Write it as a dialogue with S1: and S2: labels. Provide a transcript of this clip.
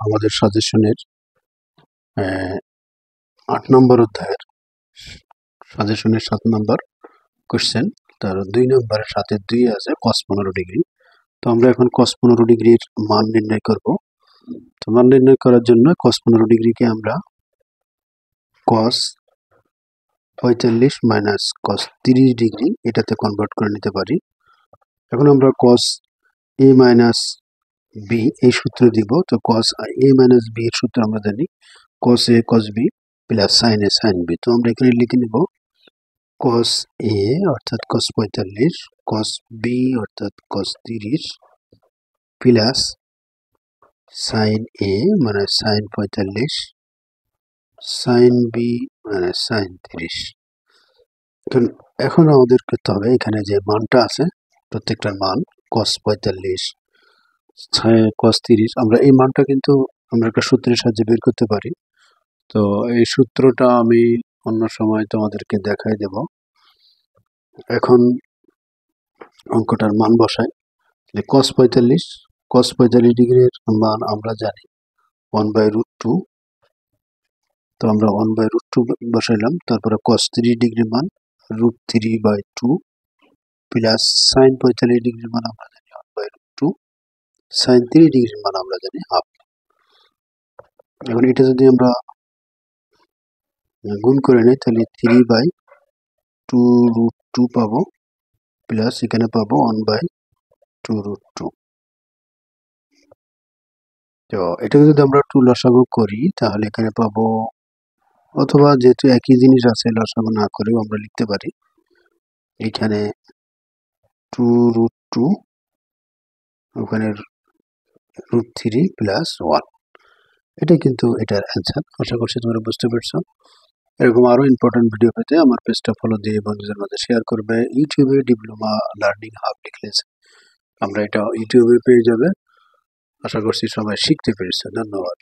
S1: আমাদের সাজেশনের 8 নম্বর অধ্যায়ের সাজেশনের 7 নম্বর কোশ্চেন, তার 2 নম্বরের সাথে 2 আছে cos 15 ডিগ্রি। তো আমরা এখন cos 15 ডিগ্রির মান নির্ণয় করব। তো মান নির্ণয় করার জন্য cos 15 ডিগ্রিকে আমরা cos 45 মাইনাস cos 30 ডিগ্রি এটাতে কনভার্ট করে নিতে পারি। এখন আমরা cos a মাইনাস b এই সূত্র দিব। তো cos a মাইনাস b এর সূত্র আমরা জানি cos a cos b plus sin a sin b। তো আমরা এখানে লিখে নিব cos a অর্থাৎ cos 45, cos b অর্থাৎ cos 30 প্লাস sin a মানে sin 45, sin b মানে sin 30। এখন আমাদের করতে হবে এখানে যে মানটা আছে প্রত্যেকটার মান cos 45, cos 30, আমরা এই মানটা কিন্তু আমরা একটা সূত্রের সাহায্যে বের করতে পারি। তো এই সূত্রটা আমি অন্য সময় তোমাদেরকে দেখাই দেব। এখন অঙ্কটার মান বসাই। cos 45 ডিগ্রির মান আমরা জানি 1/√2। তো আমরা 1/√2 বসাইলাম। তারপরে cos 30 ডিগ্রির মান √3/2 প্লাস sin 45 ডিগ্রির মান আমরা জানি 1/√2, sin 30 ডিগ্রির মান আমরা জানি হাফ। এখন এটা যদি আমরা গুণ করে নেই তাহলে 3/2√2 পাবো প্লাস এখানে পাবো 1/2√2। তো এটাকে যদি আমরা 2 লসাগু করি তাহলে এখানে পাবো, অথবা যেহেতু একই জিনিস আছে লসাগু না করেও আমরা লিখতে পারি এখানে 2√2 ওখানে √3 প্লাস 1। এটাই কিন্তু এটার অ্যান্সার। আশা করছি তোমরা বুঝতে পেরেছো। এরকম আরো ইম্পর্টেন্ট ভিডিও পেতে আমার পেজটা ফলো দিয়ে বন্ধুদের মাঝে শেয়ার করবে। ইউটিউবে ডিপ্লোমা লার্নিং হাব লিখলে আমরা এটা ইউটিউবে পেয়ে যাবে। আশা করছি সবাই শিখতে পেরেছে। ধন্যবাদ।